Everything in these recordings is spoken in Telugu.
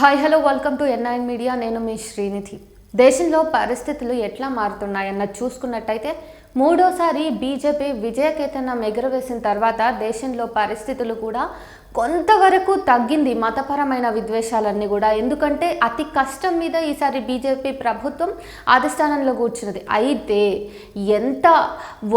Hi hello welcome to N9 media. నేను మీ శ్రీనిధి. దేశంలో పరిస్థితులు ఎట్లా మారుతున్నాయన్న చూసుకున్నట్టయితే మూడోసారి బీజేపీ విజయకేతనం ఎగురవేసిన తర్వాత దేశంలో పరిస్థితులు కూడా కొంతవరకు తగ్గింది. మతపరమైన విద్వేషాలన్నీ కూడా, ఎందుకంటే అతి కష్టం మీద ఈసారి బీజేపీ ప్రభుత్వం అధిష్టానంలో కూర్చున్నది. అయితే ఎంత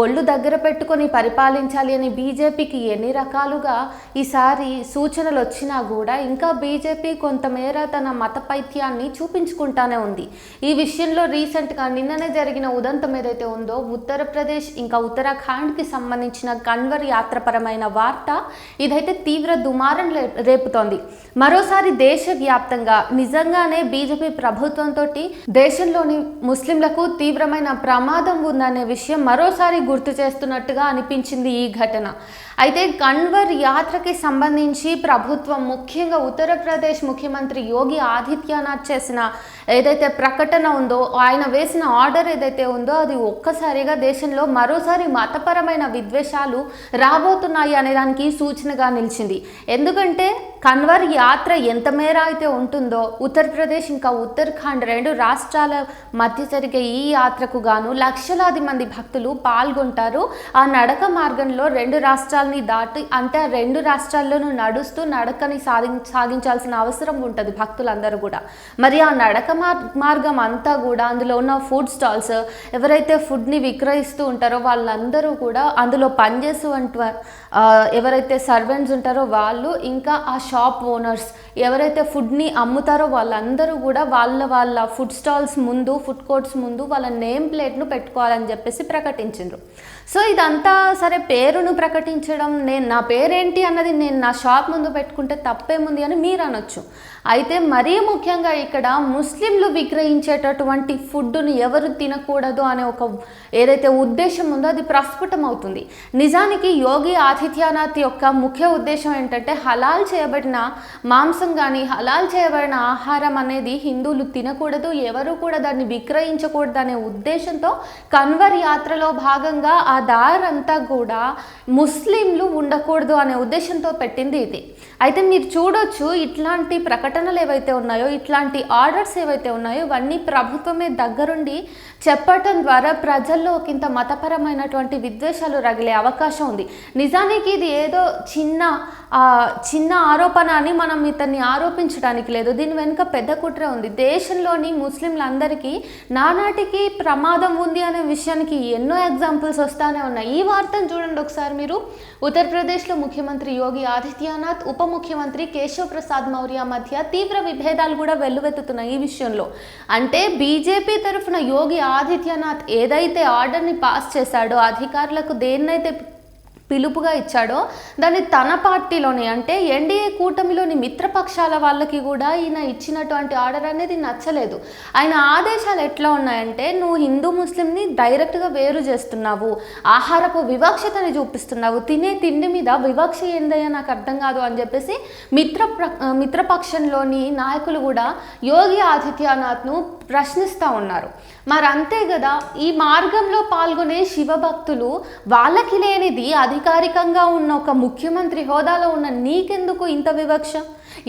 ఒళ్ళు దగ్గర పెట్టుకొని పరిపాలించాలి అని బీజేపీకి ఎన్ని రకాలుగా ఈసారి సూచనలు వచ్చినా కూడా ఇంకా బీజేపీ కొంతమేర తన మత పైత్యాన్ని చూపించుకుంటానే ఉంది. ఈ విషయంలో రీసెంట్గా నిన్ననే జరిగిన ఉదంతం ఏదైతే ఉందో ఉత్తరప్రదేశ్ ఇంకా ఉత్తరాఖండ్కి సంబంధించిన కన్వర్ యాత్రపరమైన వార్త ఇదైతే తీవ్ర దుమారం రేపుతోంది. మరోసారి దేశవ్యాప్తంగా నిజంగానే బీజేపీ ప్రభుత్వంతో దేశంలోని ముస్లింలకు తీవ్రమైన ప్రమాదం ఉందనే విషయం మరోసారి గుర్తు చేస్తున్నట్టుగా అనిపించింది ఈ ఘటన. అయితే కన్వర్ యాత్రకి సంబంధించి ప్రభుత్వం, ముఖ్యంగా ఉత్తరప్రదేశ్ ముఖ్యమంత్రి యోగి ఆదిత్యనాథ్ చేసిన ఏదైతే ప్రకటన ఉందో, ఆయన వేసిన ఆర్డర్ ఏదైతే ఉందో అది ఒక్కసారిగా దేశంలో మరోసారి మతపరమైన విద్వేషాలు రాబోతున్నాయి అనే దానికి సూచనగా నిలిచింది. ఎందుకంటే కన్వర్ యాత్ర ఎంత మేర అయితే ఉంటుందో, ఉత్తరప్రదేశ్ ఇంకా ఉత్తరాఖండ్ రెండు రాష్ట్రాల మధ్య జరిగే ఈ యాత్రకు గాను లక్షలాది మంది భక్తులు పాల్గొంటారు. ఆ నడక మార్గంలో రెండు రాష్ట్రాలని దాటి, అంటే ఆ రెండు రాష్ట్రాల్లోనూ నడుస్తూ నడకని సాగించాల్సిన అవసరం ఉంటుంది భక్తులందరూ కూడా. మరి ఆ నడక మార్గం అంతా కూడా అందులో ఉన్న ఫుడ్ స్టాల్స్, ఎవరైతే ఫుడ్ని విక్రయిస్తూ ఉంటారో వాళ్ళందరూ కూడా, అందులో పనిచేసే ఎవరైతే సర్వెంట్స్ ఉంటారో వాళ్ళు, ఇంకా ఆ షాప్ ఓనర్స్ ఎవరైతే ఫుడ్ని అమ్ముతారో వాళ్ళందరూ కూడా వాళ్ళ ఫుడ్ స్టాల్స్ ముందు, ఫుడ్ కోర్ట్స్ ముందు వాళ్ళ నేమ్ ప్లేట్ను పెట్టుకోవాలని చెప్పేసి ప్రకటించారు. సో ఇదంతా సరే, పేరును ప్రకటించడం, నా పేరేంటి అన్నది నేను నా షాప్ ముందు పెట్టుకుంటే తప్పేముంది అని మీరు అనొచ్చు. అయితే మరీ ముఖ్యంగా ఇక్కడ ముస్లింలు విక్రయించేటటువంటి ఫుడ్డును ఎవరు తినకూడదు అనే ఒక ఏదైతే ఉద్దేశం ఉందో అది ప్రస్ఫుటం అవుతుంది. నిజానికి యోగి ఆదిత్యనాథ్ యొక్క ముఖ్య ఉద్దేశం ఏంటంటే హలాల్ చేయబడిన మాంసం కానీ, హలాల్ చేయబడిన ఆహారం అనేది హిందువులు తినకూడదు, ఎవరు కూడా దాన్ని విక్రయించకూడదు అనే ఉద్దేశంతో కన్వర్ యాత్రలో భాగంగా ఆ దారంతా కూడా ముస్లింలు ఉండకూడదు అనే ఉద్దేశంతో పెట్టింది ఇది. అయితే మీరు చూడొచ్చు, ఇట్లాంటి ప్రకటనలు ఏవైతే ఉన్నాయో, ఇట్లాంటి ఆర్డర్స్ ఏవైతే ఉన్నాయో ఇవన్నీ ప్రభుత్వమే దగ్గరుండి చెప్పటం ద్వారా ప్రజల్లో ఒకంత మతపరమైనటువంటి విద్వేషాలు రగిలే అవకాశం ఉంది. నిజానికి ఇది ఏదో చిన్న ఆరోపణ అని మనం ఇతన్ని ఆరోపించడానికి లేదు. దీని వెనుక పెద్ద కుట్ర ఉంది. దేశంలోని ముస్లింలందరికీ నానాటికి ప్రమాదం ఉంది అనే విషయానికి ఎన్నో ఎగ్జాంపుల్స్ వస్తానే ఉన్నాయి. ఈ వార్తను చూడండి ఒకసారి మీరు. ఉత్తరప్రదేశ్లో ముఖ్యమంత్రి యోగి ఆదిత్యనాథ్, ఉప ముఖ్యమంత్రి కేశవ్ ప్రసాద్ మౌర్య మధ్య తీవ్ర విభేదాలు కూడా వెల్లువెత్తుతున్నాయి ఈ విషయంలో. అంటే బీజేపీ తరఫున యోగి ఆదిత్యనాథ్ ఏదైతే ఆర్డర్ని పాస్ చేశాడో, అధికారులకు దేన్నైతే పిలుపుగా ఇచ్చాడో, దాన్ని తన పార్టీలోనే, అంటే ఎన్డీఏ కూటమిలోని మిత్రపక్షాల వాళ్ళకి కూడా ఈయన ఇచ్చినటువంటి ఆర్డర్ అనేది నచ్చలేదు. ఆయన ఆదేశాలు ఎట్లా ఉన్నాయంటే, నువ్వు హిందూ ముస్లింని డైరెక్ట్గా వేరు చేస్తున్నావు, ఆహారపు వివక్షతని చూపిస్తున్నావు, తినే తిండి మీద వివక్ష ఏందయ్యా నాకు అర్థం కాదు అని చెప్పేసి మిత్రపక్షంలోని నాయకులు కూడా యోగి ఆదిత్యనాథ్ను ప్రశ్నిస్తూ ఉన్నారు. మరి అంతే కదా, ఈ మార్గంలో పాల్గొనే శివభక్తులు వాళ్ళకి లేనిది అధికారికంగా ఉన్న ఒక ముఖ్యమంత్రి హోదాలో ఉన్న నీకెందుకు ఇంత వివక్ష?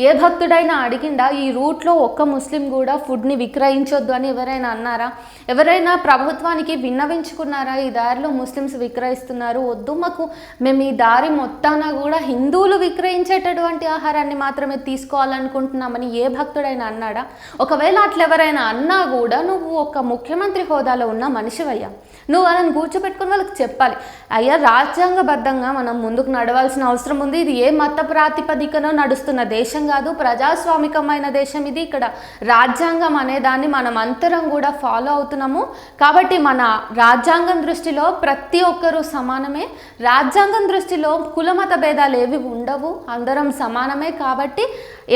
ఏ భక్తుడైనా అడిగిందా ఈ రూట్లో ఒక్క ముస్లిం కూడా ఫుడ్ని విక్రయించొద్దు అని ఎవరైనా అన్నారా? ఎవరైనా ప్రభుత్వానికి విన్నవించుకున్నారా? ఈ దారిలో ముస్లిమ్స్ విక్రయిస్తున్నారు, వద్దు, మేము ఈ దారి మొత్తాన కూడా హిందువులు విక్రయించేటటువంటి ఆహారాన్ని మాత్రమే తీసుకోవాలనుకుంటున్నామని ఏ భక్తుడైనా అన్నాడా? ఒకవేళ అట్లా ఎవరైనా అన్నా కూడా నువ్వు ఒక ముఖ్యమంత్రి హోదాలో ఉన్న మనిషివయ్యా, నువ్వు వాళ్ళని కూర్చోబెట్టుకుని వాళ్ళకి చెప్పాలి, అయ్యా రాజ్యాంగబద్ధంగా మనం ముందుకు నడవాల్సిన అవసరం ఉంది, ఇది ఏ మత ప్రాతిపదికనో నడుస్తున్న దేశం కాదు, ప్రజాస్వామికమైన దేశం ఇది, ఇక్కడ రాజ్యాంగం అనేదాన్ని మనం అంతరం కూడా ఫాలో అవుతున్నాము, కాబట్టి మన రాజ్యాంగం దృష్టిలో ప్రతి ఒక్కరూ సమానమే, రాజ్యాంగం దృష్టిలో కులమత భేదాలు ఏవి ఉండవు, అందరం సమానమే, కాబట్టి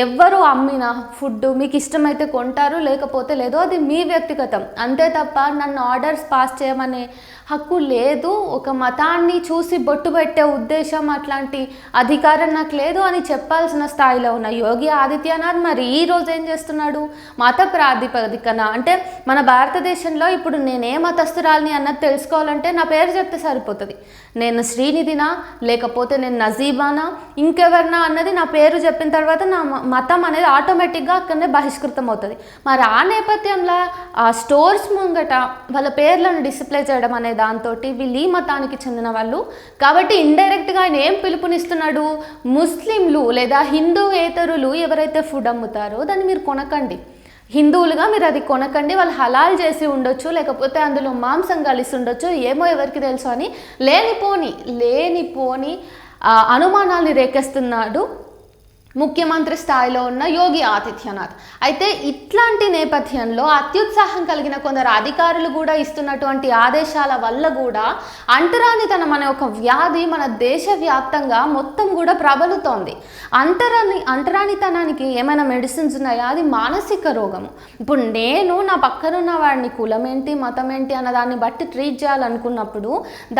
ఎవ్వరు అమ్మిన ఫుడ్ మీకు ఇష్టమైతే కొంటారు, లేకపోతే లేదో అది మీ వ్యక్తిగతం, అంతే తప్ప నన్ను ఆర్డర్స్ పాస్ చేయమనే హక్కు లేదు, ఒక మతాన్ని చూసి బొట్టు పెట్టే ఉద్దేశం, అట్లాంటి అధికారం నాకు లేదు అని చెప్పాల్సిన స్థాయిలో ఉన్న యోగి ఆదిత్యనాథ్ మరి ఈ రోజు ఏం చేస్తున్నాడు? మత ప్రాతిపదికన, అంటే మన భారతదేశంలో ఇప్పుడు నేనే మతస్థురాలని అన్నది తెలుసుకోవాలంటే నా పేరు చెప్తే సరిపోతుంది. నేను శ్రీనిధినా, లేకపోతే నేను నజీబానా, ఇంకెవరినా అన్నది నా పేరు చెప్పిన తర్వాత నా మతం అనేది ఆటోమేటిక్గా అక్కడనే బహిష్కృతం అవుతుంది. మరి ఆ నేపథ్యంలో ఆ స్టోర్స్ ముంగట వాళ్ళ పేర్లను డిస్ప్లే చేయడం అనే దాంతో వీళ్ళు ఈ మతానికి చెందిన వాళ్ళు కాబట్టి ఇండైరెక్ట్గా ఆయన ఏం పిలుపునిస్తున్నాడు, ముస్లింలు లేదా హిందూయేతరులు ఎవరైతే ఫుడ్ అమ్ముతారో దాన్ని మీరు కొనకండి, హిందువులుగా మీరు అది కొనకండి, వాళ్ళు హలాల్ చేసి ఉండొచ్చు, లేకపోతే అందులో మాంసం కలిసి ఉండొచ్చు, ఏమో ఎవరికి తెలుసు అని లేనిపోని అనుమానాల్ని రేకెస్తున్నాడు ముఖ్యమంత్రి స్థాయిలో ఉన్న యోగి ఆదిత్యనాథ్. అయితే ఇట్లాంటి నేపథ్యంలో అత్యుత్సాహం కలిగిన కొందరు అధికారులు కూడా ఇస్తున్నటువంటి ఆదేశాల వల్ల కూడా అంటరానితనం అనే ఒక వ్యాధి మన దేశవ్యాప్తంగా మొత్తం కూడా ప్రబలుతోంది. అంటరానితనానికి ఏమైనా మెడిసిన్స్ ఉన్నాయా? అది మానసిక రోగము. ఇప్పుడు నేను నా పక్కనున్న వాడిని కులం ఏంటి మతం ఏంటి అన్న దాన్ని బట్టి ట్రీట్ చేయాలనుకున్నప్పుడు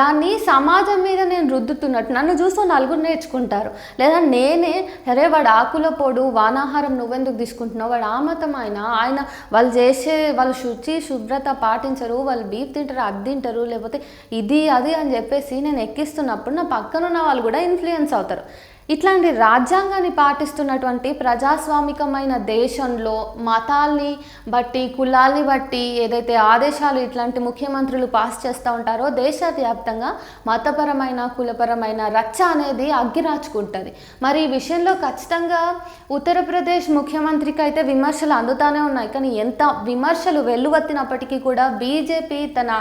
దాన్ని సమాజం మీద నేను రుద్దుతున్నట్టు నన్ను చూస్తూ నలుగురు నేర్చుకుంటారు. లేదా నేనే అరే వాడు ఆకుల పొడు వానాహారం నువ్వెందుకు తీసుకుంటున్నావు, వాడు ఆ మతం ఆయన వాళ్ళు శుభ్రత పాటించరు, వాళ్ళు బీఫ్ తింటారు, అది తింటారు, లేకపోతే ఇది అది అని చెప్పేసి నేను ఎక్కిస్తున్నప్పుడు నా పక్కనున్న వాళ్ళు కూడా ఇన్ఫ్లుయెన్స్ అవుతారు. ఇట్లాంటి రాజ్యాంగాన్ని పాటిస్తున్నటువంటి ప్రజాస్వామికమైన దేశంలో మతాల్ని బట్టి కులాల్ని బట్టి ఏదైతే ఆదేశాలు ఇట్లాంటి ముఖ్యమంత్రులు పాస్ చేస్తూ ఉంటారో దేశవ్యాప్తంగా మతపరమైన కులపరమైన రచ్చ అనేది అగ్గిరాచుకుంటుంది. మరి ఈ విషయంలో ఖచ్చితంగా ఉత్తరప్రదేశ్ ముఖ్యమంత్రికి అయితే విమర్శలు అందుతానే ఉన్నాయి. కానీ ఎంత విమర్శలు వెల్లువెత్తినప్పటికీ కూడా బీజేపీ తన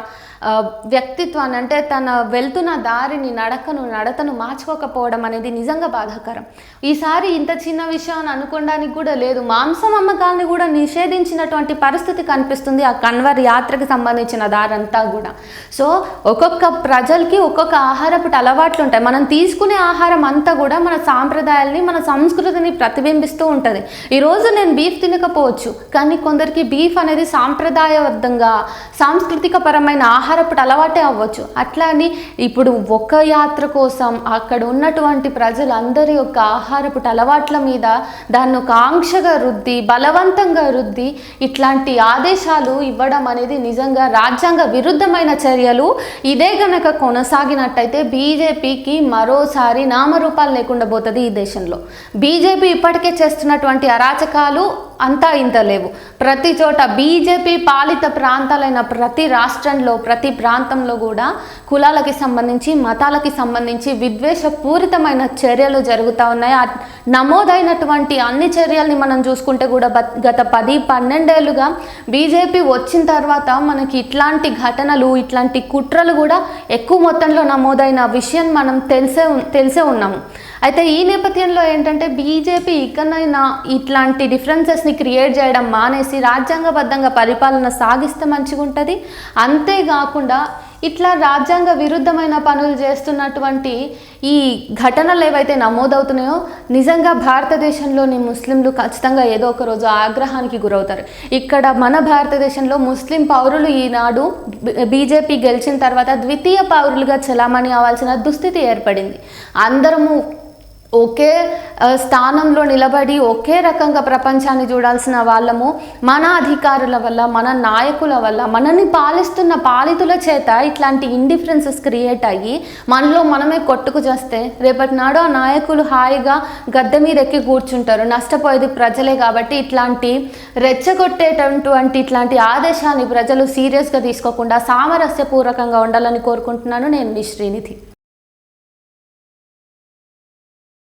వ్యక్తిత్వాన్ని అంటే తన వెళ్తున్న దారిని నడతను మార్చుకోకపోవడం అనేది నిజంగా బాధాకరం. ఈసారి ఇంత చిన్న విషయం అని అనుకోవడానికి కూడా లేదు, మాంసం అమ్మకాన్ని కూడా నిషేధించినటువంటి పరిస్థితి కనిపిస్తుంది ఆ కన్వర్ యాత్రకు సంబంధించిన దారంతా కూడా. సో ఒక్కొక్క ప్రజలకి ఒక్కొక్క ఆహారపు అలవాట్లు ఉంటాయి. మనం తీసుకునే ఆహారం అంతా కూడా మన సాంప్రదాయాల్ని మన సంస్కృతిని ప్రతిబింబిస్తూ ఉంటుంది. ఈరోజు నేను బీఫ్ తినకపోవచ్చు, కానీ కొందరికి బీఫ్ అనేది సాంప్రదాయబద్ధంగా సాంస్కృతిక పరమైన ఆహారపు అలవాటే అవ్వచ్చు. అట్లా అని ఇప్పుడు ఒక్క యాత్ర కోసం అక్కడ ఉన్నటువంటి ప్రజలందరి యొక్క ఆహారపు అలవాట్ల మీద దాన్ని ఒక ఆంక్షగా రుద్ది బలవంతంగా రుద్ది ఇట్లాంటి ఆదేశాలు ఇవ్వడం అనేది నిజంగా రాజ్యాంగ విరుద్ధమైన చర్యలు. ఇదే గనక కొనసాగినట్టయితే బీజేపీకి మరోసారి నామరూపాలు లేకుండా పోతుంది ఈ దేశంలో. బీజేపీ ఇప్పటికే చేస్తున్నటువంటి అరాచకాలు అంతా ఇంత లేవు. ప్రతి చోట బీజేపీ పాలిత ప్రాంతాలైన ప్రతి రాష్ట్రంలో ప్రతి ప్రాంతంలో కూడా కులాలకి సంబంధించి మతాలకి సంబంధించి విద్వేషపూరితమైన చర్యలు జరుగుతూ ఉన్నాయి. నమోదైనటువంటి అన్ని చర్యల్ని మనం చూసుకుంటే కూడా గత 10-12 ఏళ్ళుగా బీజేపీ వచ్చిన తర్వాత మనకి ఇట్లాంటి ఘటనలు ఇట్లాంటి కుట్రలు కూడా ఎక్కువ మొత్తంలో నమోదైన విషయం మనం తెలిసే ఉన్నాము. అయితే ఈ నేపథ్యంలో ఏంటంటే బీజేపీ ఇకనైనా ఇట్లాంటి డిఫరెన్సెస్ని క్రియేట్ చేయడం మానేసి రాజ్యాంగబద్ధంగా పరిపాలన సాగిస్తే మంచిగా ఉంటుంది. అంతేకాకుండా ఇట్లా రాజ్యాంగ విరుద్ధమైన పనులు చేస్తున్నటువంటి ఈ ఘటనలు ఏవైతే నమోదవుతున్నాయో నిజంగా భారతదేశంలోని ముస్లింలు ఖచ్చితంగా ఏదో ఒక రోజు ఆగ్రహానికి గురవుతారు. ఇక్కడ మన భారతదేశంలో ముస్లిం పౌరులు ఈనాడు బీజేపీ గెలిచిన తర్వాత ద్వితీయ పౌరులుగా చలామణి అవ్వాల్సిన దుస్థితి ఏర్పడింది. అందరము ఒకే స్థానంలో నిలబడి ఒకే రకంగా ప్రపంచాన్ని చూడాల్సిన వాళ్ళము మన అధికారుల వల్ల మన నాయకుల వల్ల మనని పాలిస్తున్న పాలితుల చేత ఇట్లాంటి ఇండిఫరెన్సెస్ క్రియేట్ అయ్యి మనలో మనమే కొట్టుకు చేస్తే రేపటి నాడు ఆ నాయకులు హాయిగా గద్దె మీద ఎక్కి కూర్చుంటారు. నష్టపోయేది ప్రజలే. కాబట్టి ఇట్లాంటి రెచ్చగొట్టేటటువంటి ఇట్లాంటి ఆదేశాన్ని ప్రజలు సీరియస్గా తీసుకోకుండా సామరస్యపూర్వకంగా ఉండాలని కోరుకుంటున్నాను. నేను మీ శ్రీనిధి.